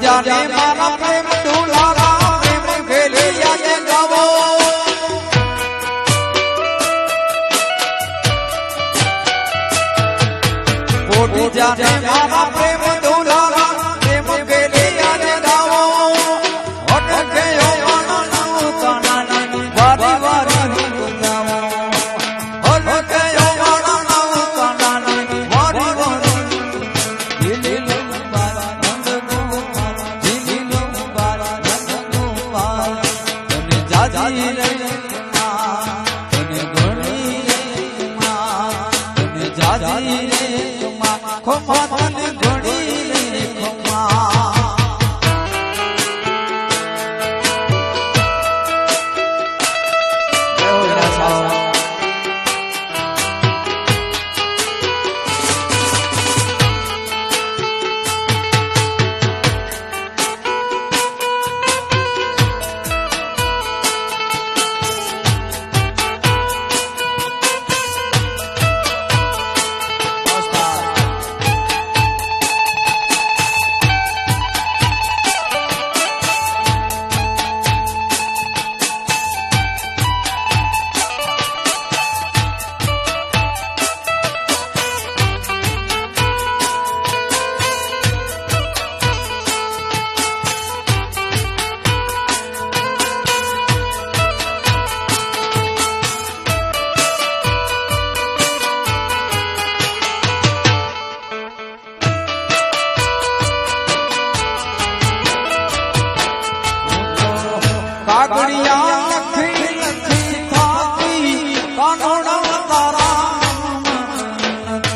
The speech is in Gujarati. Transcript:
જાને મારા પ્રેમ દુલારા પ્રેમ ભેલિયાને ગાવો પોટી જાને મારા પ્રેમ દુલારા પ્રેમ ભેલિયાને ગાવો અટકે યવનનું તનન વારી વારી ગાવો અટકે યવનનું તનન વારી વારી લીલો જાજી રે માં તને ગણી રે માં તને જાજી રે માં ખોમા તને ગણી રે ખોમા કાગડી